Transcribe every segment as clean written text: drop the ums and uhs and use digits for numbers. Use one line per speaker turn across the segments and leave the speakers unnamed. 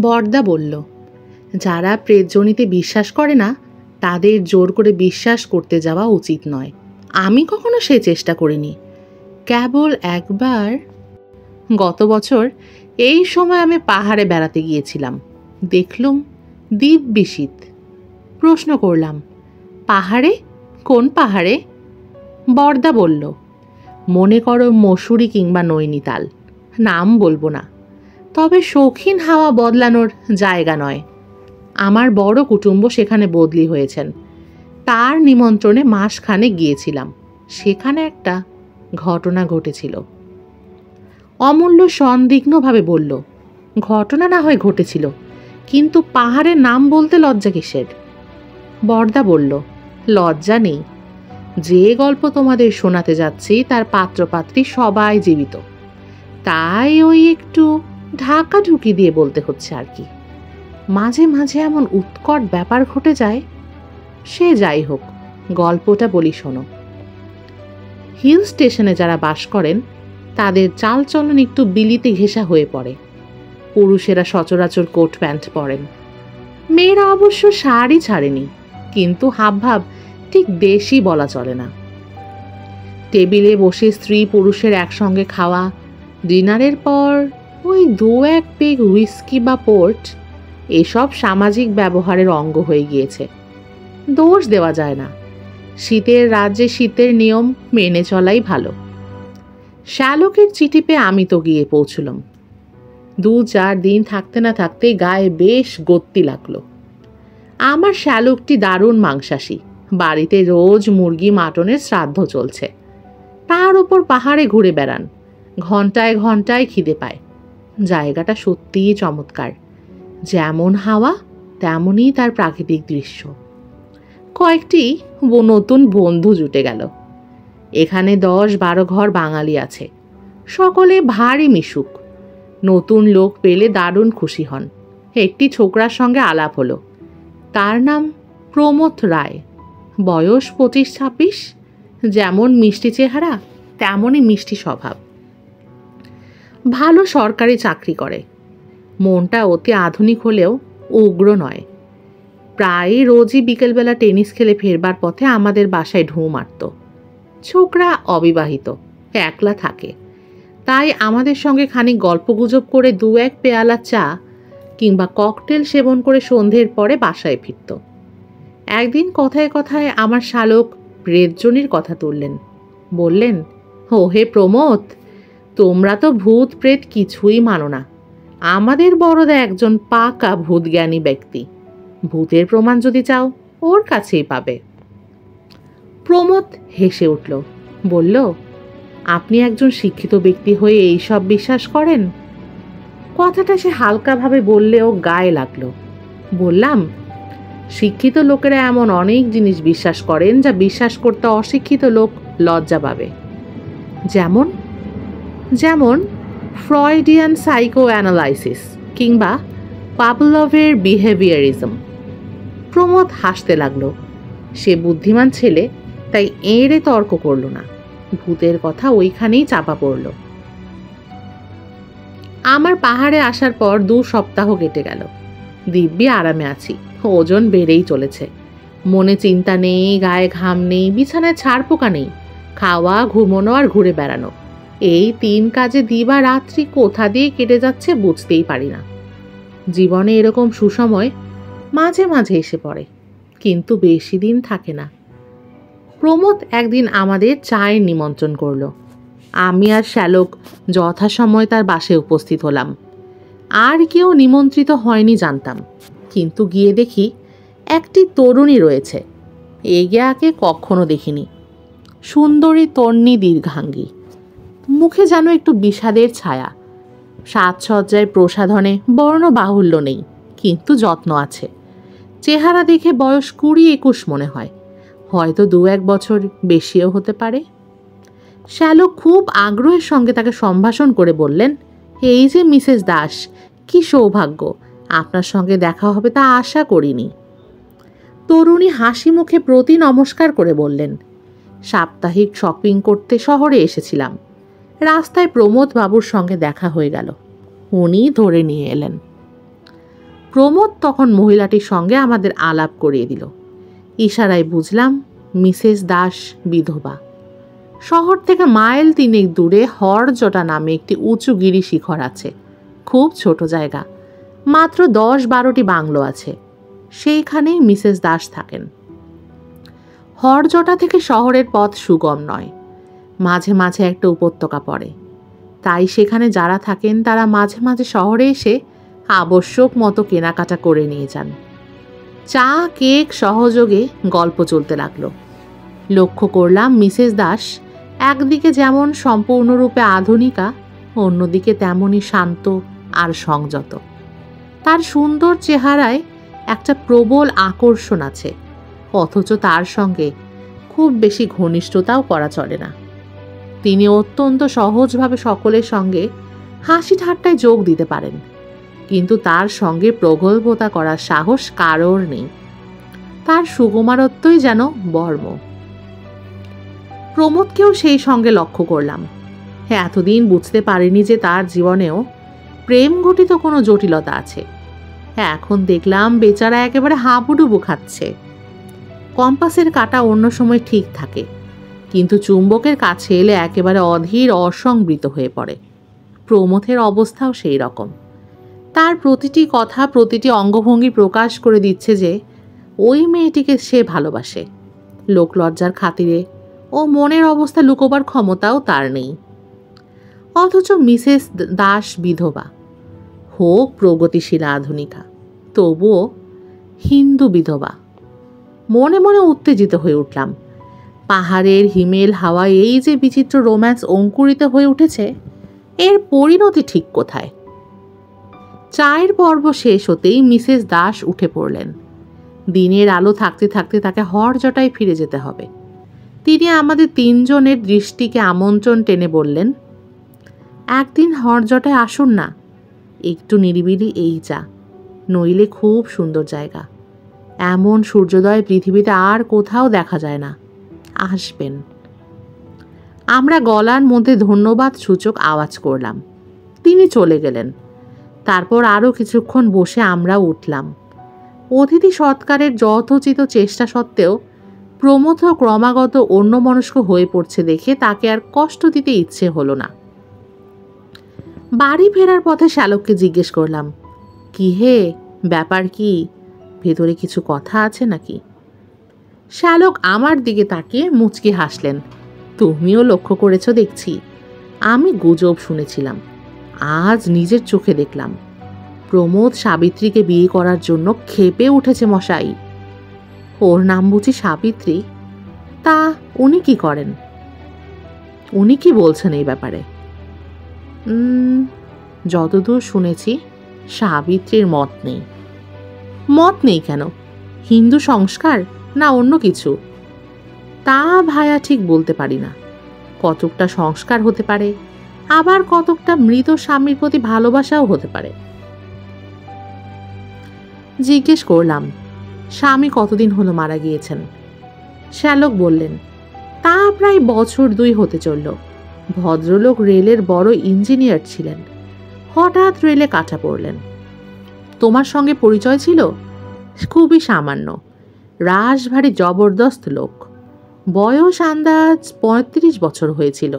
বরদা বলল, যারা প্রেতজনিতে বিশ্বাস করে না তাদের জোর করে বিশ্বাস করতে যাওয়া উচিত নয়। আমি কখনো সে চেষ্টা করিনি। কেবল একবার গত বছর এই সময় আমি পাহাড়ে বেড়াতে গিয়েছিলাম। দেখলুম দিব্যি শীত। প্রশ্ন করলাম, পাহাড়ে? কোন পাহাড়ে? বরদা বলল, মনে করো মসুরি কিংবা নৈনিতাল। নাম বলবো না, তবে শৌখিন হাওয়া বদলানোর জায়গা নয়। আমার বড় কুটুম্ব সেখানে বদলি হয়েছেন। তার নিমন্ত্রণে মাসখানে গিয়েছিলাম। সেখানে একটা ঘটনা ঘটেছিল। অমূল্য সন্দিগ্ধভাবে বলল, ঘটনা না হয় ঘটেছিল, কিন্তু পাহাড়ের নাম বলতে লজ্জা কিসের? বরদা বলল, লজ্জা নেই। যে গল্প তোমাদের শোনাতে যাচ্ছি তার পাত্রপাত্রী সবাই জীবিত, তাই ওই একটু ঢাকাঢুকি দিয়ে বলতে হচ্ছে আর কি। মাঝে মাঝে এমন উৎকট ব্যাপার ঘটে যায়। সে যাই হোক, গল্পটা বলি শোনো। হিল স্টেশনে যারা বাস করেন তাদের চালচলন একটু বিলিতে ঘেঁষা হয়ে পড়ে। পুরুষেরা সচরাচর কোট প্যান্ট পরেন, মেয়েরা অবশ্য শাড়ি ছাড়েনি, কিন্তু হাবভাব ঠিক দেশি বলা চলে না। টেবিলে বসে স্ত্রী পুরুষের একসঙ্গে খাওয়া, ডিনারের পর ওই 2-1 পেগ হুইস্কি বা পোর্ট, এসব সামাজিক ব্যবহারের অঙ্গ হয়ে গিয়েছে। দোষ দেওয়া যায় না। শীতের রাজ্যে শীতের নিয়ম মেনে চলাই ভালো। শ্যালকের চিঠি পেয়ে আমি তো গিয়ে পৌঁছলাম। 2-4 দিন থাকতে না থাকতে গায়ে বেশ গত্তি লাগলো। আমার শ্যালকটি দারুণ মাংসাশী। বাড়িতে রোজ মুরগি মাটনের শ্রাদ্ধ চলছে। তার উপর পাহাড়ে ঘুরে বেড়ান, ঘন্টায় ঘন্টায় খিদে পায়। জায়গাটা সত্যিই চমৎকার। যেমন হাওয়া তেমনই তার প্রাকৃতিক দৃশ্য। কয়েকটি নতুন বন্ধু জুটে গেল। এখানে 10-12 ঘর বাঙালি আছে। সকলে ভারী মিশুক। নতুন লোক পেলে দারুণ খুশি হন। একটি ছোকরার সঙ্গে আলাপ হলো। তার নাম প্রমথ রায়। বয়স 25-26। যেমন মিষ্টি চেহারা তেমনই মিষ্টি স্বভাব। ভালো সরকারি চাকরি করে। মনটা অতি আধুনিক হলেও উগ্র নয়। প্রায় রোজই বিকেলবেলা টেনিস খেলে ফেরবার পথে আমাদের বাসায় ঢুঁ মারত। ছোকরা অবিবাহিত, একলা থাকে, তাই আমাদের সঙ্গে খানিক গল্পগুজব করে 2-1 পেয়ালা চা কিংবা ককটেল সেবন করে সন্ধ্যের পরে বাসায় ফিরত। একদিন কথায় কথায় আমার শালক প্রেতজনির কথা তুললেন। বললেন, ও হে প্রমথ, তোমরা তো ভূত প্রেত কিছুই মানো না। আমাদের বড়দা একজন পাকা ভূতজ্ঞানী ব্যক্তি। ভূতের প্রমাণ যদি চাও ওর কাছেই পাবে। প্রমথ হেসে উঠল, বলল, আপনি একজন শিক্ষিত ব্যক্তি হয়ে এইসব বিশ্বাস করেন? কথাটা সে হালকাভাবে বললেও গায়ে লাগলো। বললাম, শিক্ষিত লোকেরা এমন অনেক জিনিস বিশ্বাস করেন যা বিশ্বাস করতে অশিক্ষিত লোক লজ্জা পাবে। যেমন যেমন ফ্রয়েডিয়ান সাইকো অ্যানালাইসিস কিংবা পাভলভের বিহেভিয়ারিজম। প্রমথ হাসতে লাগলো। সে বুদ্ধিমান ছেলে, তাই এড়ে তর্ক করল না। ভূতের কথা ওইখানেই চাপা পড়ল। আমার পাহাড়ে আসার পর 2 সপ্তাহ কেটে গেল। দিব্যি আরামে আছি। ওজন বেড়েই চলেছে। মনে চিন্তা নেই, গায়ে ঘাম নেই, বিছানায় ছাড় পোকা নেই। খাওয়া, ঘুমোনো আর ঘুরে বেড়ানো, এই 3 কাজে দিবা রাত্রি কোথা দিয়ে কেটে যাচ্ছে বুঝতেই পারি না। জীবনে এরকম সুসময় মাঝে মাঝে এসে পড়ে, কিন্তু বেশি দিন থাকে না। প্রমথ একদিন আমাদের চায়ের নিমন্ত্রণ করল। আমি আর শ্যালক যথাসময় তার বাসায় উপস্থিত হলাম। আর কেউ নিমন্ত্রিত হয়নি জানতাম, কিন্তু গিয়ে দেখি একটি তরুণী রয়েছে। এগিয়াকে কখনো দেখিনি। সুন্দরী তন্নি দীর্ঘাঙ্গী, মুখে যেন একটু বিষাদের ছায়া। সাজসজ্জায় প্রসাধনে বর্ণ বাহুল্য নেই, কিন্তু যত্ন আছে। চেহারা দেখে বয়স 20-21 মনে হয়, হয়তো 2-1 বছর বেশিও হতে পারে। শ্যালক খুব আগ্রহের সঙ্গে তাকে সম্ভাষণ করে বললেন, এই যে মিসেস দাস, কি সৌভাগ্য, আপনার সঙ্গে দেখা হবে তা আশা করিনি। তরুণী হাসি মুখে প্রতি নমস্কার করে বললেন, সাপ্তাহিক শপিং করতে শহরে এসেছিলাম। রাস্তায় প্রমথ বাবুর সঙ্গে দেখা হয়ে গেল। উনি ধরে নিয়ে এলেন। প্রমোদ তখন মহিলাটির সঙ্গে আমাদের আলাপ করিয়ে দিল। ইশারায় বুঝলাম মিসেস দাস বিধবা। শহর থেকে মাইল 3 দূরে হরজটা নামে একটি উঁচু গিরি শিখর আছে। খুব ছোট জায়গা, মাত্র 10-12টি বাংলো আছে। সেইখানেই মিসেস দাস থাকেন। হরজটা থেকে শহরের পথ সুগম নয়, মাঝে মাঝে একটা উপত্যকা পড়ে। তাই সেখানে যারা থাকেন তারা মাঝে মাঝে শহরে এসে আবশ্যক মতো কেনাকাটা করে নিয়ে যান। চা কেক সহযোগে গল্প চলতে লাগলো। লক্ষ্য করলাম মিসেস দাস একদিকে যেমন সম্পূর্ণরূপে আধুনিকা, অন্যদিকে তেমনই শান্ত আর সংযত। তার সুন্দর চেহারায় একটা প্রবল আকর্ষণ আছে, অথচ তার সঙ্গে খুব বেশি ঘনিষ্ঠতাও করা চলে না। তিনি অত্যন্ত সহজভাবে সকলের সঙ্গে হাসি ঠাট্টায় যোগ দিতে পারেন, কিন্তু তার সঙ্গে প্রগল্ভতা করার সাহস কারোর নেই। তার সুকুমারত্বই যেন বর্ম। প্রমোদকেও সেই সঙ্গে লক্ষ্য করলাম। এতদিন বুঝতে পারিনি যে তার জীবনেও প্রেম ঘটিত কোনো জটিলতা আছে। এখন দেখলাম বেচারা একেবারে হাবুডুবু খাচ্ছে। কম্পাসের কাঁটা অন্য সময় ঠিক থাকে, কিন্তু চুম্বকের কাছে এলে একেবারে অধীর অসংবৃত হয়ে পড়ে। প্রমোদের অবস্থাও সেই রকম। তার প্রতিটি কথা, প্রতিটি অঙ্গভঙ্গি প্রকাশ করে দিচ্ছে যে ওই মেয়েটিকে সে ভালোবাসে। লোকলজ্জার খাতিরে ও মনের অবস্থা লুকোবার ক্ষমতাও তার নেই। অথচ মিসেস দাস বিধবা, হোক প্রগতিশীলা আধুনিকা, তবুও হিন্দু বিধবা। মনে মনে উত্তেজিত হয়ে উঠলাম। পাহাড়ের হিমেল হাওয়ায় এই যে বিচিত্র রোম্যান্স অঙ্কুরিত হয়ে উঠেছে, এর পরিণতি ঠিক কোথায়? চায়ের পর্ব শেষ হতেই মিসেস দাস উঠে পড়লেন। দিনের আলো থাকতে থাকতে তাকে হরজটায় ফিরে যেতে হবে। তিনি আমাদের 3 জনের দৃষ্টিকে আমন্ত্রণ টেনে বললেন, একদিন হরজটায় আসুন না, একটু নিরিবিলি এই চা, নইলে খুব সুন্দর জায়গা। এমন সূর্যোদয় পৃথিবীতে আর কোথাও দেখা যায় না, আসবেন। আমরা গলার মধ্যে ধন্যবাদ সূচক আওয়াজ করলাম। তিনি চলে গেলেন। তারপর আরও কিছুক্ষণ বসে আমরা উঠলাম। অতিথি সৎকারের যথোচিত চেষ্টা সত্ত্বেও প্রমোদ ক্রমাগত অন্যমনস্ক হয়ে পড়ছে দেখে তাকে আর কষ্ট দিতে ইচ্ছে হলো না। বাড়ি ফেরার পথে শ্যালককে জিজ্ঞেস করলাম, কি হে, ব্যাপার কি? ভেতরে কিছু কথা আছে নাকি? শ্যালক আমার দিকে তাকিয়ে মুচকি হাসলেন। তুমিও লক্ষ্য করেছ দেখছি। আমি গুজব শুনেছিলাম, আজ নিজের চোখে দেখলাম। প্রমোদ সাবিত্রীকে বিয়ে করার জন্য ক্ষেপে উঠেছে মশাই। ওর নাম বুঝি সাবিত্রী? তা উনি কি করেন? উনি কি বলছেন এই ব্যাপারে? যতদূর শুনেছি সাবিত্রীর মত নেই। মত নেই কেন? হিন্দু সংস্কার না অন্য কিছু? তা ভায়া ঠিক বলতে পারি না। কতকটা সংস্কার হতে পারে, আবার কতকটা মৃত স্বামীর প্রতি ভালোবাসাও হতে পারে। জিজ্ঞেস করলাম, স্বামী কতদিন হলো মারা গিয়েছেন? শ্যালক বললেন, তা প্রায় 2 বছর হতে চলল। ভদ্রলোক রেলের বড় ইঞ্জিনিয়ার ছিলেন, হঠাৎ রেলে কাটা পড়লেন। তোমার সঙ্গে পরিচয় ছিল? খুবই সামান্য। রাশভারী জবরদস্ত লোক। বয়স আন্দাজ 35 বছর হয়েছিল।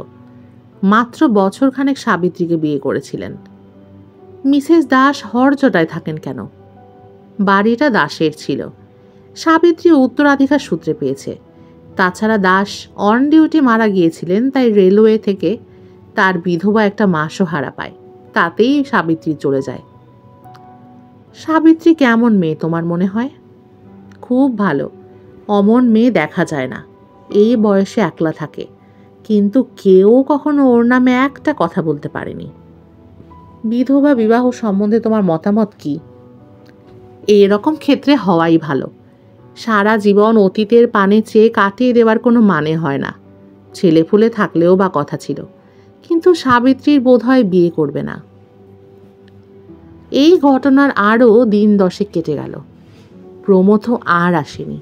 মাত্র বছরখানেক সাবিত্রীকে বিয়ে করেছিলেন। মিসেস দাস হরজটায় থাকেন কেন? বাড়িটা দাসের ছিল, সাবিত্রী উত্তরাধিকার সূত্রে পেয়েছে। তাছাড়া দাস অন ডিউটি মারা গিয়েছিলেন, তাই রেলওয়ে থেকে তার বিধবা একটা মাসোহারা পায়, তাতেই সাবিত্রী চলে যায়। সাবিত্রী কেমন মেয়ে তোমার মনে হয়? খুব ভালো। অমন মেয়ে দেখা যায় না। এই বয়সে একলা থাকে, কিন্তু কেউ কখনো ওর নামে একটা কথা বলতে পারেনি। বিধবা বিবাহ সম্বন্ধে তোমার মতামত কি? এরকম ক্ষেত্রে হওয়াই ভালো। সারা জীবন অতীতের পানে চেয়ে কাটিয়ে দেওয়ার কোনো মানে হয় না। ছেলেপুলে থাকলেও বা কথা ছিল, কিন্তু সাবিত্রীর বোধহয় বিয়ে করবে না। এই ঘটনার আরও 10 কেটে গেল। প্রমোদ আর আসেনি।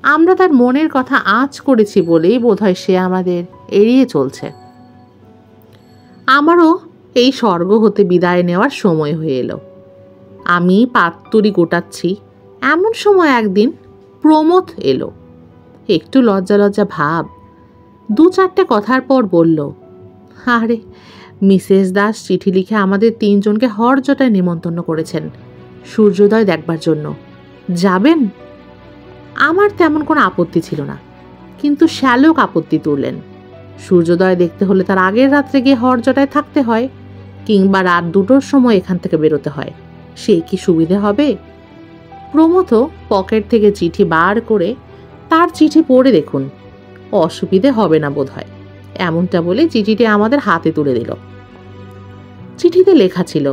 আমরা তার মনের কথা আঁচ করেছি বলেই বোধহয় সে আমাদের এড়িয়ে চলছে। আমারও এই স্বর্গ হতে বিদায় নেওয়ার সময় হয়ে এলো। আমি পাত্তুরি গোটাচ্ছি, এমন সময় একদিন প্রমথ এলো। একটু লজ্জা লজ্জা ভাব। 2-4টে কথার পর বলল, আরে মিসেস দাস চিঠি লিখে আমাদের 3 জনকে হরজটায় নিমন্ত্রণ করেছেন সূর্যোদয় দেখবার জন্য, যাবেন? আমার তেমন কোনো আপত্তি ছিল না, কিন্তু শ্যালক আপত্তি তুললেন। সূর্যোদয় দেখতে হলে তার আগের রাত্রে গিয়ে হরজটায় থাকতে হয়, কিংবা রাত 2টোর সময় এখান থেকে বেরোতে হয়। সে কি সুবিধে হবে? প্রমথ পকেট থেকে চিঠি বার করে তার চিঠি পড়ে দেখুন, অসুবিধে হবে না বোধ হয়, এমনটা বলে চিঠিটি আমাদের হাতে তুলে দিল। চিঠিতে লেখা ছিল,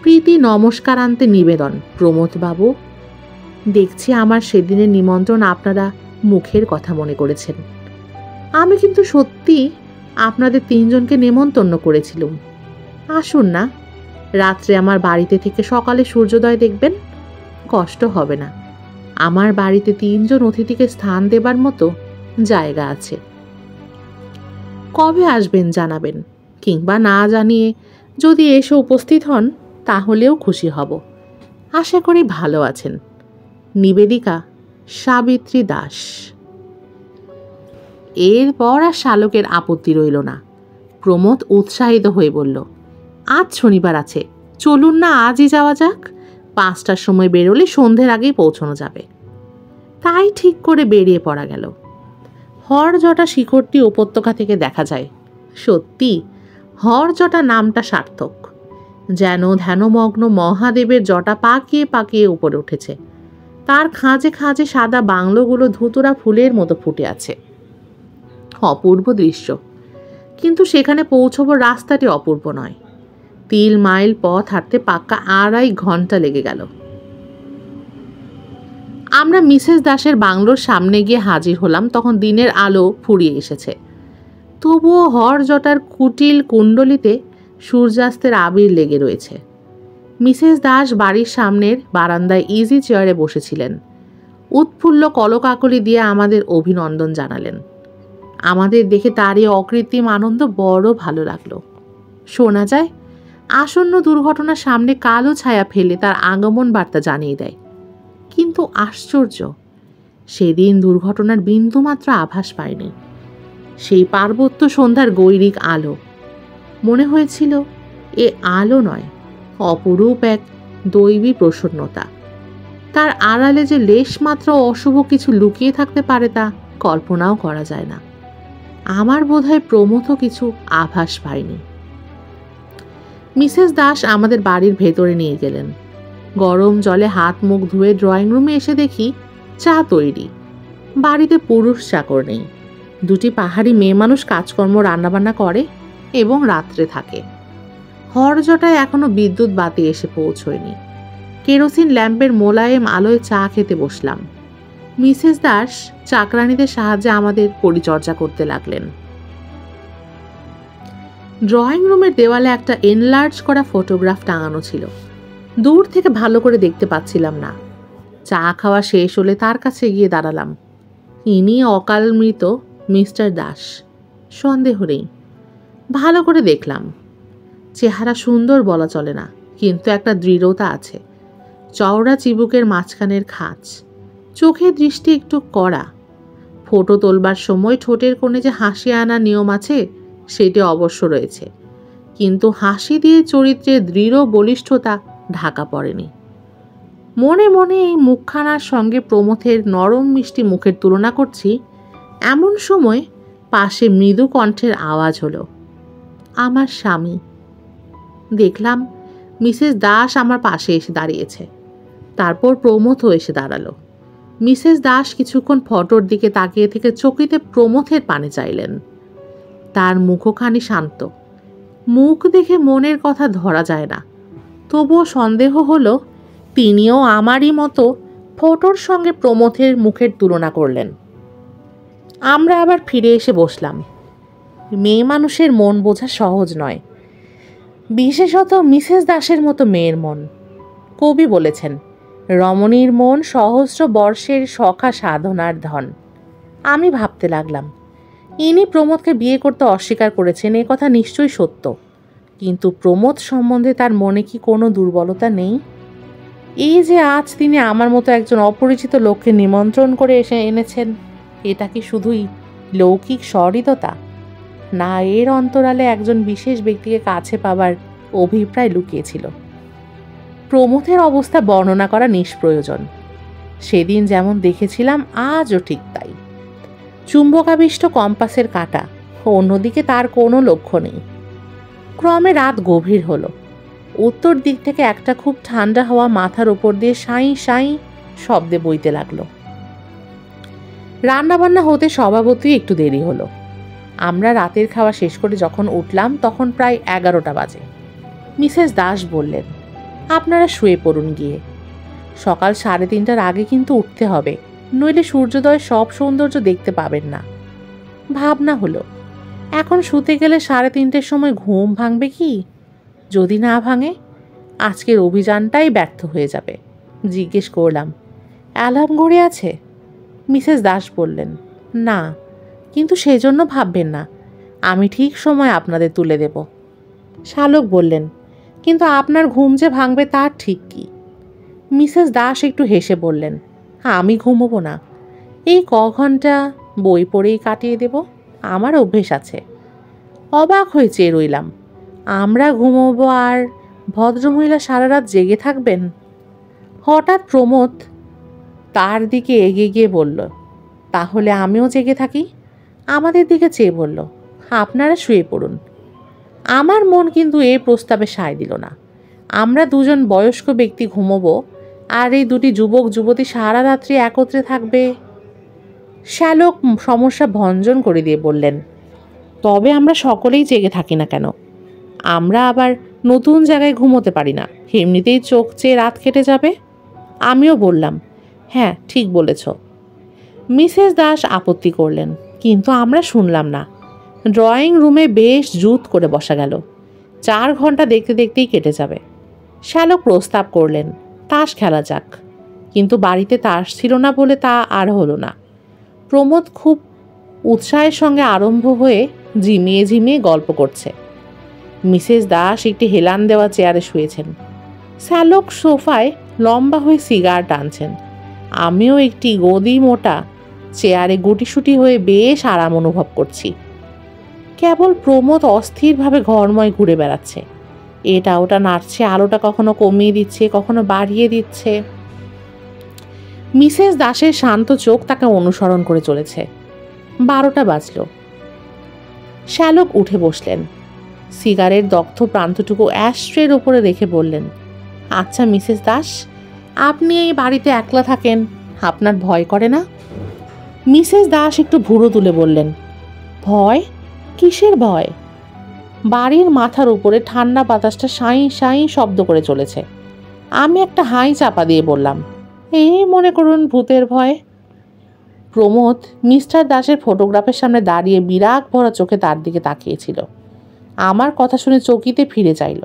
প্রীতি নমস্কারান্তে নিবেদন প্রমথবাবু, দেখছি আমার সেদিনের নিমন্ত্রণ আপনারা মুখের কথা মনে করেছেন। আমি কিন্তু সত্যি আপনাদের 3 জনকে নেমন্তন্ন করেছিলুম। আসুন না, রাত্রে আমার বাড়িতে থেকে সকালে সূর্যোদয় দেখবেন, কষ্ট হবে না। আমার বাড়িতে 3 জন অতিথিকে স্থান দেবার মতো জায়গা আছে। কবে আসবেন জানাবেন, কিংবা না জানিয়ে যদি এসে উপস্থিত হন তাহলেও খুশি হব। আশা করি ভালো আছেন। নিবেদিকা, সাবিত্রী দাস। এরপর আর শালকের আপত্তি রইল না। প্রমথ উৎসাহিত হয়ে বলল, আজ শনিবার আছে, চলুন না আজই যাওয়া যাক। 5টার সময় বেরোলে সন্ধ্যের আগেই পৌঁছানো যাবে। তাই ঠিক করে বেরিয়ে পড়া গেল। হরজটা শিখরটি উপত্যকা থেকে দেখা যায়। সত্যি হরজটা নামটা সার্থক, যেন ধ্যানমগ্ন মহাদেবের জটা পাকিয়ে পাকিয়ে উপরে উঠেছে। তার খাঁজে খাঁজে সাদা বাংলোগুলো ধুতুরা ফুলের মতো ফুটে আছে। অপূর্ব দৃশ্য, কিন্তু সেখানে পৌঁছবার রাস্তাটি অপূর্ব নয়। 3 মাইল পথ হাঁটতে পাক্কা 2.5 ঘন্টা লেগে গেল। আমরা মিসেস দাসের বাংলোর সামনে গিয়ে হাজির হলাম তখন দিনের আলো ফুরিয়ে এসেছে। তবুও হরজটার কুটিল কুণ্ডলিতে সূর্যাস্তের আবির লেগে রয়েছে। মিসেস দাস বাড়ির সামনের বারান্দায় ইজি চেয়ারে বসেছিলেন। উৎফুল্ল কলকাকলি দিয়ে আমাদের অভিনন্দন জানালেন। আমাদের দেখে তারই অকৃত্রিম আনন্দ বড় ভালো লাগলো। শোনা যায় আসন্ন দুর্ঘটনার সামনে কালো ছায়া ফেলে তার আগমন বার্তা জানিয়ে দেয়। কিন্তু আশ্চর্য, সেদিন দুর্ঘটনার বিন্দুমাত্র আভাস পায়নি। সেই পার্বত্য সন্ধ্যার গৈরিক আলো, মনে হয়েছিল এ আলো নয়, অপরূপ এক দৈবী প্রসন্নতা। তার আড়ালে যে লেশমাত্র অশুভ কিছু লুকিয়ে থাকতে পারে তা কল্পনাও করা যায় না। আমার বোধহয় প্রমথ কিছু আভাস পায়নি। মিসেস দাস আমাদের বাড়ির ভেতরে নিয়ে গেলেন। গরম জলে হাত মুখ ধুয়ে ড্রয়িং রুমে এসে দেখি চা তৈরি। বাড়িতে পুরুষ চাকর নেই। 2টি পাহাড়ি মেয়ে মানুষ কাজকর্ম রান্নাবান্না করে এবং রাত্রে থাকে। হরজটায় এখনো বিদ্যুৎ বাতি এসে পৌঁছয়নি। কেরোসিন ল্যাম্পের মোলায়েম আলোয় চা খেতে বসলাম। মিসেস দাস চাকরানীদের সাহায্যে আমাদের পরিচর্যা করতে লাগলেন। ড্রয়িং রুমের দেওয়ালে একটা এনলার্জ করা ফটোগ্রাফ টাঙানো ছিল। দূর থেকে ভালো করে দেখতে পাচ্ছিলাম না। চা খাওয়া শেষ হলে তার কাছে গিয়ে দাঁড়ালাম। ইনি অকাল মৃত মিস্টার দাস, সন্দেহ নেই। ভালো করে দেখলাম। চেহারা সুন্দর বলা চলে না, কিন্তু একটা দৃঢ়তা আছে। চওড়া চিবুকের মাঝখানের খাঁজ, চোখের দৃষ্টি একটু কড়া। ফটো তোলবার সময় ঠোঁটের কোণে যে হাসি আনার নিয়ম আছে সেটি অবশ্য রয়েছে, কিন্তু হাসি দিয়ে চরিত্রের দৃঢ় বলিষ্ঠতা ঢাকা পড়েনি। মনে মনে এই মুখখানার সঙ্গে প্রমথের নরম মিষ্টি মুখের তুলনা করছি, এমন সময় পাশে মৃদু কণ্ঠের আওয়াজ হলো, আমার স্বামী। দেখলাম মিসেস দাস আমার পাশে এসে দাঁড়িয়েছে। তারপর প্রমথও এসে দাঁড়ালো। মিসেস দাস কিছুক্ষণ ফটোর দিকে তাকিয়ে থেকে চকিতে প্রমথের পানে চাইলেন। তার মুখখানি শান্ত। মুখ দেখে মনের কথা ধরা যায় না, তবুও সন্দেহ হলো তিনিও আমারই মতো ফটোর সঙ্গে প্রমথের মুখের তুলনা করলেন। আমরা আবার ফিরে এসে বসলাম। মেয়ে মানুষের মন বোঝা সহজ নয়, বিশেষত মিসেস দাসের মতো মেয়ের মন। কবি বলেছেন, রমণীর মন সহস্র বর্ষের সখা সাধনার ধন। আমি ভাবতে লাগলাম, ইনি প্রমথকে বিয়ে করতে অস্বীকার করেছেন, এ কথা নিশ্চয়ই সত্য, কিন্তু প্রমথ সম্বন্ধে তার মনে কি কোনো দুর্বলতা নেই? এই যে আজ তিনি আমার মতো একজন অপরিচিত লোককে নিমন্ত্রণ করে এসে এনেছেন, এটা কি শুধুই লৌকিক সহৃদতা, না এর অন্তরালে একজন বিশেষ ব্যক্তিকে কাছে পাবার অভিপ্রায় লুকিয়েছিল? প্রমথের অবস্থা বর্ণনা করা নিষ্প্রয়োজন। সেদিন যেমন দেখেছিলাম আজও ঠিক তাই। চুম্বকাবিষ্ট কম্পাসের কাঁটা, অন্যদিকে তার কোনো লক্ষ্য নেই। ক্রমে রাত গভীর হলো। উত্তর দিক থেকে একটা খুব ঠান্ডা হাওয়া মাথার উপর দিয়ে সাঁই সাঁই শব্দে বইতে লাগলো। রান্নাবান্না হতে স্বভাবতই একটু দেরি হলো। আমরা রাতের খাওয়া শেষ করে যখন উঠলাম তখন প্রায় 11টা বাজে। মিসেস দাস বললেন, আপনারা শুয়ে পড়ুন গিয়ে। সকাল 3:30টার আগে কিন্তু উঠতে হবে, নইলে সূর্যোদয়ের সব সৌন্দর্য দেখতে পাবেন না। ভাবনা হলো, এখন শুতে গেলে 3:30টার সময় ঘুম ভাঙবে কি? যদি না ভাঙে, আজকের অভিযানটাই ব্যর্থ হয়ে যাবে। জিজ্ঞেস করলাম, অ্যালার্ম ঘড়ি আছে? মিসেস দাস বললেন, না, কিন্তু সেজন্য ভাববেন না, আমি ঠিক সময় আপনাদের তুলে দেব। শালক বললেন, কিন্তু আপনার ঘুম যে ভাঙবে তার ঠিক কি? মিসেস দাস একটু হেসে বললেন, আমি ঘুমোবো না, এই ঘন্টা বই পড়েই কাটিয়ে দেব, আমার অভ্যেস আছে। অবাক হয়ে চেয়ে রইলাম। আমরা ঘুমোবো আর ভদ্রমহিলা সারা রাত জেগে থাকবেন? হঠাৎ প্রমথ তার দিকে এগিয়ে গিয়ে বলল, তাহলে আমিও জেগে থাকি। আমাদের দিকে চেয়ে বলল, আপনারা শুয়ে পড়ুন। আমার মন কিন্তু এই প্রস্তাবে সায় দিল না। আমরা দুজন বয়স্ক ব্যক্তি ঘুমোবো, আর এই দুটি যুবক যুবতী সারা রাত্রি একত্রে থাকবে। শ্যালক সমস্যা ভঞ্জন করে দিয়ে বললেন, তবে আমরা সকলেই জেগে থাকি না কেন? আমরা আবার নতুন জায়গায় ঘুমোতে পারি না, এমনিতেই চোখ চেয়ে রাত কেটে যাবে। আমিও বললাম, হ্যাঁ ঠিক বলেছ। মিসেস দাস আপত্তি করলেন, কিন্তু আমরা শুনলাম না। ড্রয়িং রুমে বেশ জুত করে বসা গেল। 4 ঘন্টা দেখতে দেখতেই কেটে যাবে। শ্যালক প্রস্তাব করলেন, তাস খেলা যাক, কিন্তু বাড়িতে তাস ছিল না বলে তা আর হলো না। প্রমোদ খুব উৎসাহের সঙ্গে আরম্ভ হয়ে ঝিমিয়ে ঝিমিয়ে গল্প করছে। মিসেস দাস একটি হেলান দেওয়া চেয়ারে শুয়েছেন। শ্যালক সোফায় লম্বা হয়ে সিগার টানছেন। আমিও একটি গদি মোটা চেয়ারে গুটিসুটি হয়ে বেশ আরাম অনুভব করছি। কেবল প্রমোদ অস্থিরভাবে ঘরময় ঘুরে বেড়াচ্ছে। এটা ওটা নাড়ছে, আলোটা কখনো কমিয়ে দিচ্ছে, কখনো বাড়িয়ে দিচ্ছে। মিসেস দাসের শান্ত চোখ তাকে অনুসরণ করে চলেছে। 12টা বাজল। শ্যালক উঠে বসলেন। সিগারের দগ্ধ প্রান্তটুকু অ্যাশট্রের উপরে রেখে বললেন, আচ্ছা মিসেস দাস, আপনি এই বাড়িতে একলা থাকেন, আপনার ভয় করে না? মিসেস দাস একটু ভুরু তুলে বললেন, ভয়? কিসের ভয়? বাড়ির মাথার উপরে ঠান্ডা বাতাসটা সাঁই সাঁই শব্দ করে চলেছে। আমি একটা হাই চাপা দিয়ে বললাম, এই মনে করুন ভূতের ভয়। প্রমোদ মিস্টার দাসের ফটোগ্রাফের সামনে দাঁড়িয়ে বিরাগ ভরা চোখে তার দিকে তাকিয়েছিল। আমার কথা শুনে চকিতে ফিরে চাইল।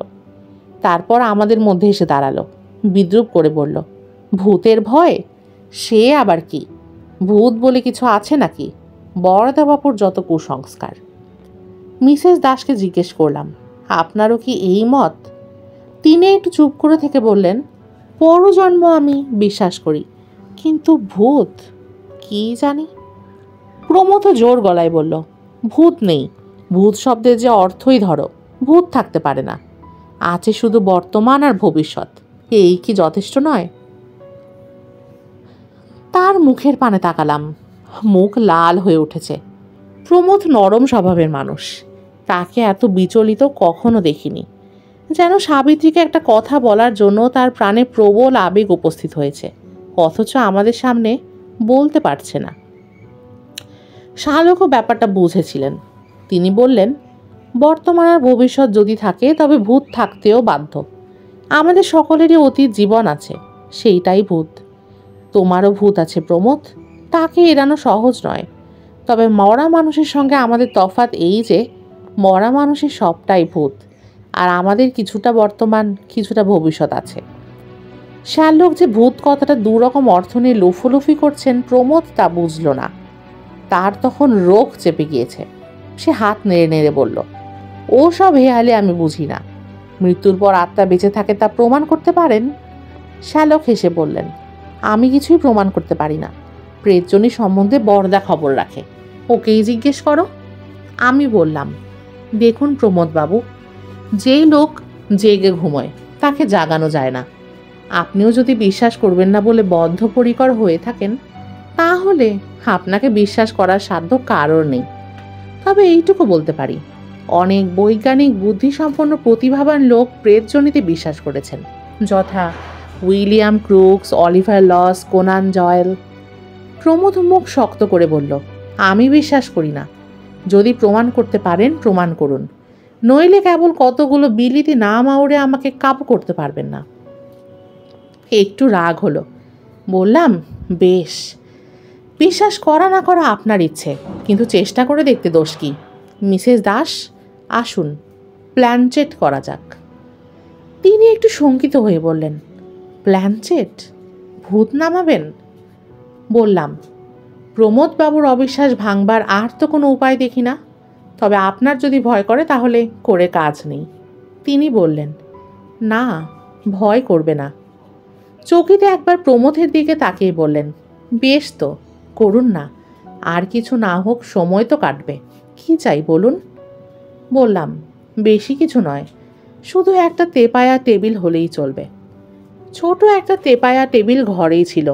তারপর আমাদের মধ্যে এসে দাঁড়ালো, বিদ্রূপ করে বলল, ভূতের ভয়? সে আবার কি? ভূত বলে কিছু আছে নাকি? বরদাবাপুর যত কুসংস্কার। মিসেস দাসকে জিজ্ঞেস করলাম, আপনারও কি এই মত? তিনি একটু চুপ করে থেকে বললেন, পরজন্ম আমি বিশ্বাস করি, কিন্তু ভূত কি জানি। প্রমথ জোর গলায় বলল, ভূত নেই। ভূত শব্দের যে অর্থই ধরো, ভূত থাকতে পারে না। আছে শুধু বর্তমান আর ভবিষ্যৎ। এই কি যথেষ্ট নয়? তার মুখের পানে তাকালাম। মুখ লাল হয়ে উঠেছে। প্রমথ নরম স্বভাবের মানুষ। তাকে এত বিচলিত কখনো দেখিনি। যেন সাবিত্রীকে একটা কথা বলার জন্য তার প্রাণে প্রবল আবেগ উপস্থিত হয়েছে, অথচ আমাদের সামনে বলতে পারছে না। শালকও ব্যাপারটা বুঝেছিলেন। তিনি বললেন, বর্তমান আর ভবিষ্যৎ যদি থাকে তবে ভূত থাকতেও বাধ্য। আমাদের সকলেরই অতীত জীবন আছে, সেইটাই ভূত। তোমারও ভূত আছে প্রমোদ, তাকে এড়ানো সহজ নয়। তবে মরা মানুষের সঙ্গে আমাদের তফাৎ এই যে মরা মানুষের সবটাই ভূত, আর আমাদের কিছুটা বর্তমান কিছুটা ভবিষ্যৎ আছে। শ্যালক যে ভূত কথাটা দুরকম অর্থ নিয়ে লুফোলুফি করছেন প্রমোদ তা বুঝল না। তার তখন রোগ চেপে গিয়েছে। সে হাত নেড়ে নেড়ে বলল, ও সব হেয়ালে আমি বুঝি না। মৃত্যুর পর আত্মা বেঁচে থাকে তা প্রমাণ করতে পারেন? শ্যালক হেসে বললেন, আমি কিছুই প্রমাণ করতে পারি না। প্রেতজনী সম্বন্ধে বরদা খবর রাখে, ওকেই জিজ্ঞেস করো। আমি বললাম, দেখুন প্রমোদবাবু, যেই লোক জেগে ঘুমোয় তাকে জাগানো যায় না। আপনিও যদি বিশ্বাস করবেন না বলে বদ্ধপরিকর হয়ে থাকেন, তাহলে আপনাকে বিশ্বাস করার সাধ্য কারোর নেই। তবে এইটুকু বলতে পারি, অনেক বৈজ্ঞানিক বুদ্ধিসম্পন্ন প্রতিভাবান লোক প্রেতজনিতে বিশ্বাস করেছেন, যথা William Crookes, Oliver Lodge, Conan Doyle. Pramod মুখ শক্ত করে বলল, আমি বিশ্বাস করি না। যদি প্রমাণ করতে পারেন প্রমাণ করুন, নইলে কেবল কতগুলো বিলিতি নাম আউড়ে আমাকে কাবু করতে পারবেন না। একটু রাগ হলো। বললাম, বেশ, বিশ্বাস করা না করা আপনার ইচ্ছে, কিন্তু চেষ্টা করে দেখতে দোষ কি? মিসেস দাস, আসুন প্ল্যানচেট করা যাক। তিনি একটু শঙ্কিত হয়ে বললেন, প্ল্যানচেট? ভূত নামাবেন? বললাম, প্রমোদবাবুর অবিশ্বাস ভাঙবার আর তো কোনো উপায় দেখি না। তবে আপনার যদি ভয় করে তাহলে করে কাজ নেই। তিনি বললেন, না, ভয় করবে না। চকিতে একবার প্রমোদের দিকে তাকিয়ে বললেন, বেশ তো, করুন না। আর কিছু না হোক, সময় তো কাটবে। কি চাই বলুন? বললাম, বেশি কিছু নয়, শুধু একটা তেপায়া টেবিল হলেই চলবে। ছোট একটা তেপায়া টেবিল ঘরেই ছিল।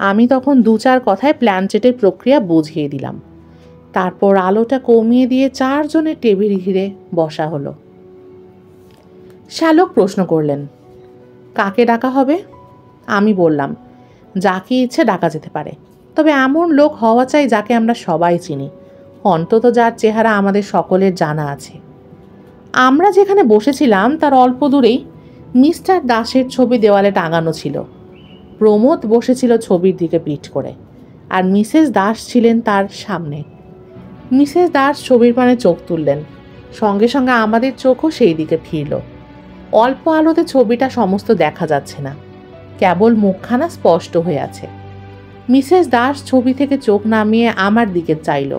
আমি তখন 2-4 কথায় প্ল্যানচেটের প্রক্রিয়া বুঝিয়ে দিলাম। তারপর আলোটা কমিয়ে দিয়ে 4 জনের টেবিল ঘিরে বসা হলো। শ্যালক প্রশ্ন করলেন, কাকে ডাকা হবে? আমি বললাম, যাকে ইচ্ছে ডাকা যেতে পারে, তবে এমন লোক হওয়া চাই যাকে আমরা সবাই চিনি, অন্তত যার চেহারা আমাদের সকলের জানা আছে। আমরা যেখানে বসেছিলাম তার অল্প দূরেই মিস্টার দাসের ছবি দেওয়ালে টাঙানো ছিল। প্রমোদ বসেছিল ছবির দিকে পিঠ করে, আর মিসেস দাস ছিলেন তার সামনে। মিসেস দাস ছবির পানে চোখ তুললেন, সঙ্গে সঙ্গে আমাদের চোখও সেই দিকে ফিরল। অল্প আলোতে ছবিটা সমস্ত দেখা যাচ্ছে না, কেবল মুখখানা স্পষ্ট হয়ে আছে। মিসেস দাস ছবি থেকে চোখ নামিয়ে আমার দিকে চাইল।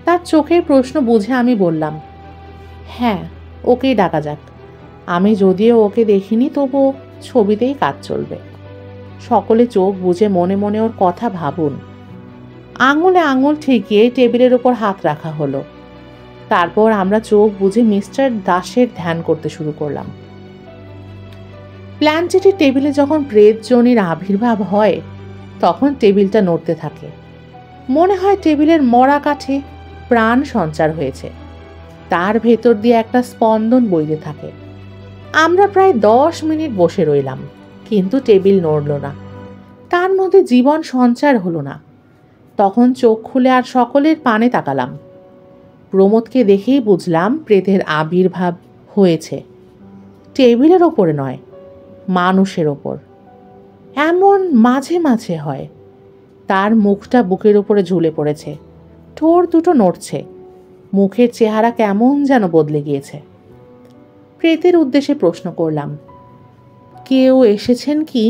তার চোখের প্রশ্ন বুঝে আমি বললাম, হ্যাঁ, ওকেই ডাকা যাক। আমি যদিও ওকে দেখিনি, তবু ছবিতেই কাজ চলবে। সকলে চোখ বুজে মনে মনে ওর কথা ভাবুন। আঙুলে আঙুল ঠেকিয়ে টেবিলের ওপর হাত রাখা হলো। তারপর আমরা চোখ বুজে মিস্টার দাসের ধ্যান করতে শুরু করলাম। প্ল্যানচেটের টেবিলে যখন প্রেতজনির আবির্ভাব হয়, তখন টেবিলটা নড়তে থাকে। মনে হয় টেবিলের মরা কাঠে প্রাণ সঞ্চার হয়েছে, তার ভেতর দিয়ে একটা স্পন্দন বইতে থাকে। আমরা প্রায় 10 মিনিট বসে রইলাম, কিন্তু টেবিল নড়ল না, তার মধ্যে জীবন সঞ্চার হলো না। তখন চোখ খুলে আর সকলের পানে তাকালাম। প্রমোদকে দেখেই বুঝলাম প্রেতের আবির্ভাব হয়েছে। টেবিলের ওপরে নয়, মানুষের ওপর। এমন মাঝে মাঝে হয়। তার মুখটা বুকের উপরে ঝুলে পড়েছে, ঠোঁট দুটো নড়ছে, মুখের চেহারা কেমন যেন বদলে গিয়েছে। প্রেতের উদ্দেশ্যে প্রশ্ন করলাম, কেউ এসেছেন কি?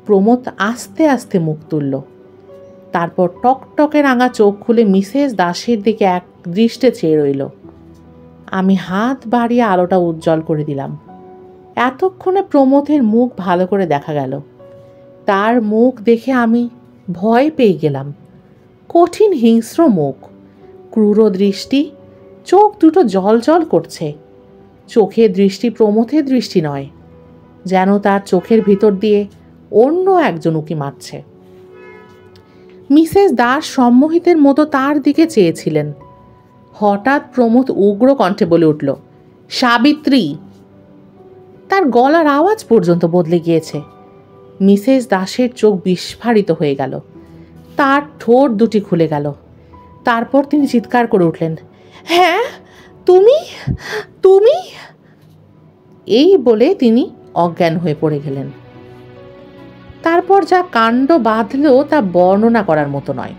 প্রমোদ আস্তে আস্তে মুখ তুলল। তারপর টকটকে রাঙা চোখ খুলে মিসেস দাসের দিকে এক দৃষ্টে চেয়ে রইল। আমি হাত বাড়িয়ে আলোটা উজ্জ্বল করে দিলাম। এতক্ষণে প্রমোদের মুখ ভালো করে দেখা গেল। তার মুখ দেখে আমি ভয় পেয়ে গেলাম। কঠিন হিংস্র মুখ, ক্রূর দৃষ্টি, চোখ দুটো জল জল করছে। চোখের দৃষ্টি প্রমোদের দৃষ্টি নয়, যেন তার চোখের ভিতর দিয়ে অন্য একজন উকি মারছে। মিসেস দাস সম্মোহিতের মতো তার দিকে চেয়েছিলেন। হঠাৎ প্রমোদ উগ্র কণ্ঠে বলে উঠল, সাবিত্রী! তার গলার আওয়াজ পর্যন্ত বদলে গিয়েছে। মিসেস দাসের চোখ বিস্ফারিত হয়ে গেল, তার ঠোঁট দুটি খুলে গেল। তারপর তিনি চিৎকার করে উঠলেন, হ্যাঁ, তুমি তুমি এই বলে তিনি অজ্ঞান হয়ে পড়ে গেলেন। তারপর যা কাণ্ড বাঁধল তা বর্ণনা করার মতো নয়।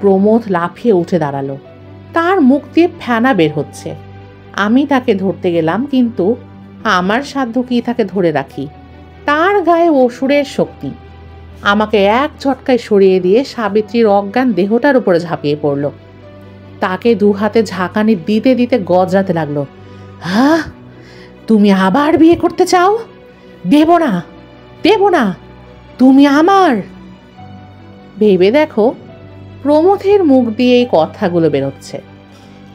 প্রমোদ লাফিয়ে উঠে দাঁড়ালো, তার মুখ দিয়ে ফেনা বের হচ্ছে। আমি তাকে ধরতে গেলাম, কিন্তু আমার সাধ্য কি তাকে ধরে রাখি? তার গায়ে অসুরের শক্তি। আমাকে এক ঝটকায় সরিয়ে দিয়ে সাবিত্রীর অজ্ঞান দেহটার উপরে ঝাঁপিয়ে পড়ল। তাকে 2 হাতে ঝাঁকানি দিতে দিতে গজরাতে লাগলো, হ্যাঁ, তুমি আবার বিয়ে করতে চাও? দেব না, দেব না, তুমি আমার। ভেবে দেখো, প্রমথের মুখ দিয়ে এই কথাগুলো বেরোচ্ছে,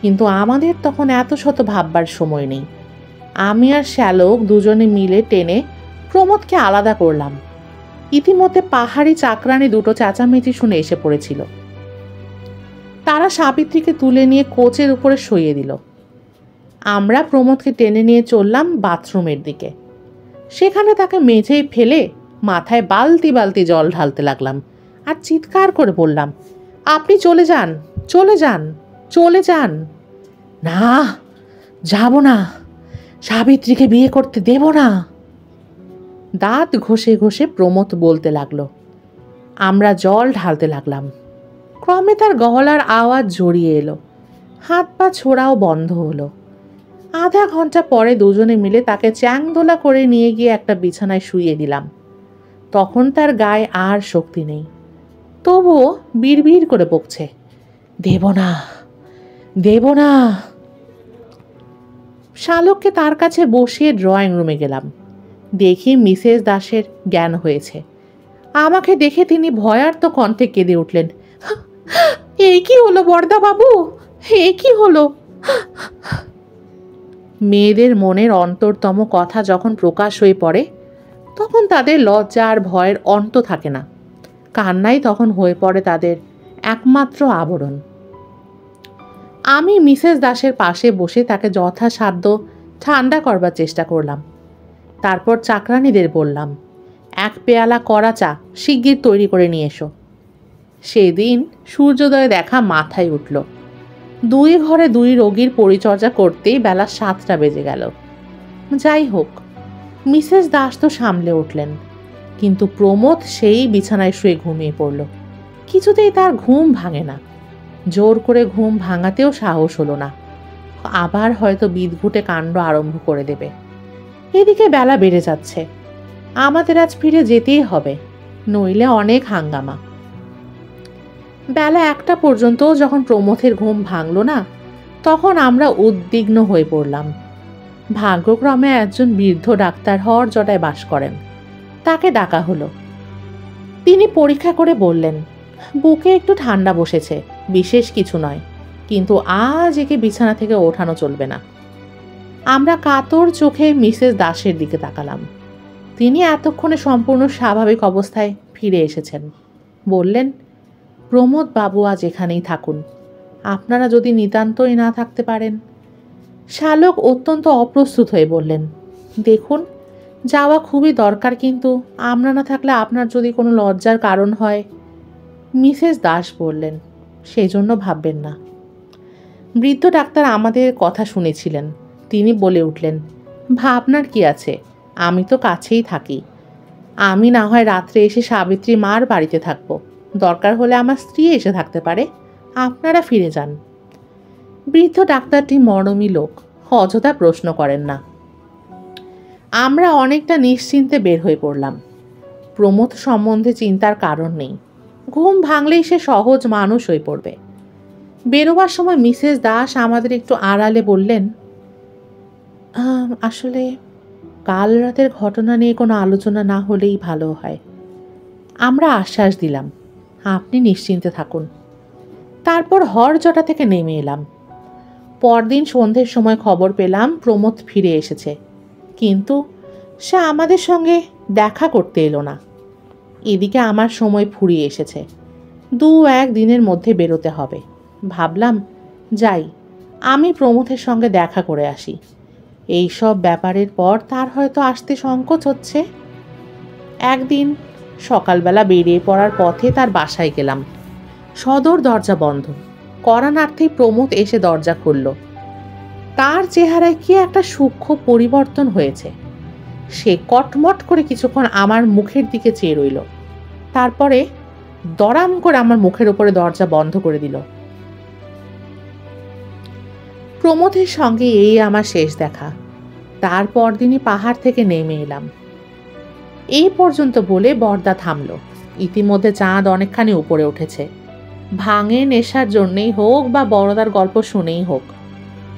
কিন্তু আমাদের তখন এত শত ভাববার সময় নেই। আমি আর শ্যালক দুজনে মিলে টেনে প্রমথকে আলাদা করলাম। ইতিমধ্যে পাহাড়ি চাকরানি দুটো চেঁচামেচি শুনে এসে পড়েছিল। তারা সাবিত্রীকে তুলে নিয়ে কোচের উপরে শুইয়ে দিল। আমরা প্রমথকে টেনে নিয়ে চললাম বাথরুমের দিকে। সেখানে তাকে মেঝেই ফেলে মাথায় বালতি বালতি জল ঢালতে লাগলাম আর চিৎকার করে বললাম, আপনি চলে যান, চলে যান, চলে যান। না, যাব না, সাবিত্রীকে বিয়ে করতে দেব না। দাঁত ঘষে ঘষে প্রমথ বলতে লাগলো। আমরা জল ঢালতে লাগলাম। ক্রমে তার গলার আওয়াজ জড়িয়ে এলো, হাত পা ছোড়াও বন্ধ হলো। আধা ঘন্টা পরে দুজনে মিলে তাকে চ্যাংদোলা করে নিয়ে গিয়ে একটা বিছানায় শুইয়ে দিলাম। তখন তার গায়ে আর শক্তি নেই, তবুও বিড়বিড় করে বকছে, দেব না, দেব না। শালককে তার কাছে বসিয়ে ড্রয়িং রুমে গেলাম। দেখি মিসেস দাসের জ্ঞান হয়েছে। আমাকে দেখে তিনি ভয়ার্ত কণ্ঠে কেঁদে উঠলেন, এই কি হলো বরদা বাবু, এই কি হলো? মেয়েদের মনের অন্তরতম কথা যখন প্রকাশ হয়ে পড়ে, তখন তাদের লজ্জা আর ভয়ের অন্ত থাকে না। কান্নাই তখন হয়ে পড়ে তাদের একমাত্র আবরণ। আমি মিসেস দাসের পাশে বসে তাকে যথাসাধ্য ঠান্ডা করবার চেষ্টা করলাম। তারপর চাকরানীদের বললাম, এক পেয়ালা কড়া চা শিগগির তৈরি করে নিয়ে এসো। সেদিন সূর্যোদয় দেখা মাথায় উঠল। দুই ঘরে দুই রোগীর পরিচর্যা করতেই বেলা 7টা বেজে গেল। যাই হোক, মিসেস দাস তো সামলে উঠলেন, কিন্তু প্রমথ সেই বিছানায় শুয়ে ঘুমিয়ে পড়ল। কিছুতেই তার ঘুম ভাঙে না। জোর করে ঘুম ভাঙাতেও সাহস হলো না, আবার হয়তো বিদঘুটে কাণ্ড আরম্ভ করে দেবে। এদিকে বেলা বেড়ে যাচ্ছে, আমাদের আজ ফিরে যেতেই হবে, নইলে অনেক হাঙ্গামা। বেলা 1টা পর্যন্ত যখন প্রমথের ঘুম ভাঙল না, তখন আমরা উদ্বিগ্ন হয়ে পড়লাম। ভাগ্যক্রমে একজন বৃদ্ধ ডাক্তার হরজটায় বাস করেন, তাকে ডাকা হলো। তিনি পরীক্ষা করে বললেন, বুকে একটু ঠান্ডা বসেছে, বিশেষ কিছু নয়, কিন্তু আজ একে বিছানা থেকে ওঠানো চলবে না। আমরা কাতর চোখে মিসেস দাসের দিকে তাকালাম। তিনি এতক্ষণে সম্পূর্ণ স্বাভাবিক অবস্থায় ফিরে এসেছেন। বললেন, প্রমোদ বাবু আজ এখানেই থাকুন, আপনারা যদি নিতান্তই না থাকতে পারেন। শালক অত্যন্ত অপ্রস্তুত হয়ে বললেন, দেখুন, যাওয়া খুবই দরকার, কিন্তু আমরা না থাকলে আপনার যদি কোনো লজ্জার কারণ হয়। মিসেস দাস বললেন, সেজন্য ভাববেন না। বৃদ্ধ ডাক্তার আমাদের কথা শুনেছিলেন। তিনি বলে উঠলেন, ভাবনার কি আছে, আমি তো কাছেই থাকি। আমি না হয় রাত্রে এসে সাবিত্রী মার বাড়িতে থাকবো, দরকার হলে আমার স্ত্রী এসে থাকতে পারে, আপনারা ফিরে যান। বৃদ্ধ ডাক্তারটি মরমী লোক, অযথা প্রশ্ন করেন না। আমরা অনেকটা নিশ্চিন্তে বের হয়ে পড়লাম। প্রমোদ সম্বন্ধে চিন্তার কারণ নেই, ঘুম ভাঙলেই সে সহজ মানুষ হয়ে পড়বে। বেরোবার সময় মিসেস দাস আমাদের একটু আড়ালে বললেন, আসলে কাল রাতের ঘটনা নিয়ে কোনো আলোচনা না হলেই ভালো হয়। আমরা আশ্বাস দিলাম, আপনি নিশ্চিন্তে থাকুন। তারপর হরজটা থেকে নেমে এলাম। পরদিন সন্ধ্যের সময় খবর পেলাম প্রমোদ ফিরে এসেছে, কিন্তু সে আমাদের সঙ্গে দেখা করতে এলো না। এদিকে আমার সময় ফুরিয়ে এসেছে, 2-1 দিনের মধ্যে বেরোতে হবে। ভাবলাম, যাই, আমি প্রমোদের সঙ্গে দেখা করে আসি। এই সব ব্যাপারের পর তার হয়তো আসতে সংকোচ হচ্ছে। একদিন সকালবেলা বেরিয়ে পড়ার পথে তার বাসায় গেলাম। সদর দরজা বন্ধ। কড়া নাড়তেই প্রমোদ এসে দরজা খুলল। তার চেহারায় কি একটা সূক্ষ্ম পরিবর্তন হয়েছে। সে কটমট করে কিছুক্ষণ আমার মুখের দিকে চেয়ে রইল, তারপরে দরাম করে আমার মুখের উপরে দরজা বন্ধ করে দিল। প্রমোদের সঙ্গে এই আমার শেষ দেখা। তারপর দিনই পাহাড় থেকে নেমে এলাম। এই পর্যন্ত বলে বরদা থামল। ইতিমধ্যে চাঁদ অনেকখানি উপরে উঠেছে। ভাঙে নেশার জন্যেই হোক বা বড়দার গল্প শুনেই হোক,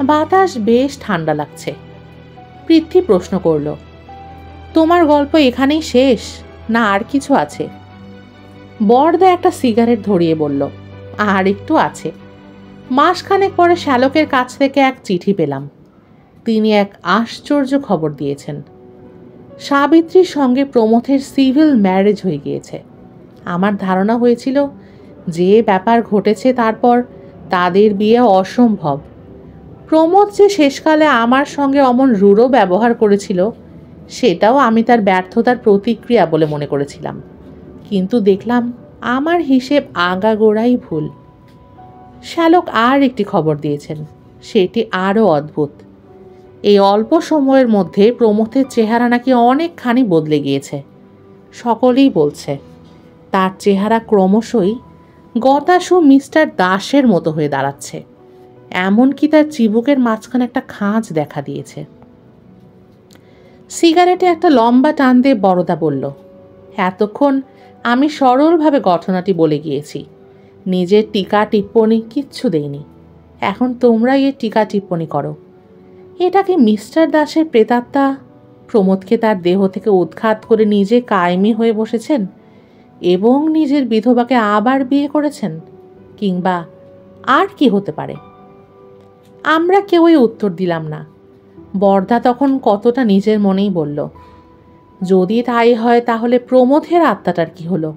বাতাস বেশ ঠান্ডা লাগছে। পৃথ্বী প্রশ্ন করল, তোমার গল্প এখানেই শেষ, না আর কিছু আছে? বরদা একটা সিগারেট ধরিয়ে বলল, আর একটু আছে। মাসখানেক পরে শ্যালকের কাছ থেকে এক চিঠি পেলাম। তিনি এক আশ্চর্য খবর দিয়েছেন। সাবিত্রীর সঙ্গে প্রমথের সিভিল ম্যারেজ হয়ে গিয়েছে। আমার ধারণা হয়েছিল যে ব্যাপার ঘটেছে তারপর তাদের বিয়ে অসম্ভব। প্রমথ যে শেষকালে আমার সঙ্গে অমন রূঢ় ব্যবহার করেছিল সেটাও আমি তার ব্যর্থতার প্রতিক্রিয়া বলে মনে করেছিলাম, কিন্তু দেখলাম আমার হিসেব আগাগোড়াই ভুল। শ্যালক আর একটি খবর দিয়েছেন, সেটি আরও অদ্ভুত। এই অল্প সময়ের মধ্যে প্রমথের চেহারা নাকি অনেকখানি বদলে গিয়েছে। সকলেই বলছে তার চেহারা ক্রমশই গতাসু মিস্টার দাসের মতো হয়ে দাঁড়াচ্ছে। এমনকি তার চিবুকের মাঝখানে একটা খাঁজ দেখা দিয়েছে। সিগারেটে একটা লম্বা টান দিয়ে বরদা বলল, এতক্ষণ আমি সরলভাবে ঘটনাটি বলে গিয়েছি, নিজের টিকা টিপ্পণী কিচ্ছু দেইনি। এখন তোমরাই এর টিকা টিপ্পণী করো। এটা কি মিস্টার দাসের প্রেতাত্মা প্রমথকে তার দেহ থেকে উৎখাত করে নিজে কায়েমি হয়ে বসেছেন এবং নিজের বিধবাকে আবার বিয়ে করেছেন, কিংবা আর কি হতে পারে? আমরা কেউই উত্তর দিলাম না। বরদা তখন কতটা নিজের মনেই বলল, যদি তাই হয় তাহলে প্রমথের আত্মাটার কি হলো?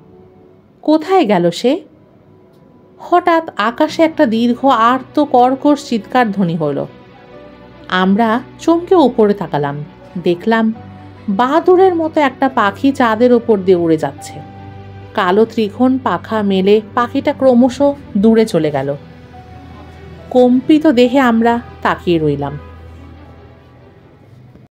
কোথায় গেল সে? হঠাৎ আকাশে একটা দীর্ঘ আর্ত কর্কশ চিৎকার ধ্বনি হলো। আমরা চমকে উপরে তাকালাম। দেখলাম বাদুড়ের মতো একটা পাখি চাঁদের ওপর দিয়ে উড়ে যাচ্ছে। কালো ত্রিকোণ পাখা মেলে পাখিটা ক্রমশ দূরে চলে গেল। কম্পিত দেহে আমরা তাকিয়ে রইলাম।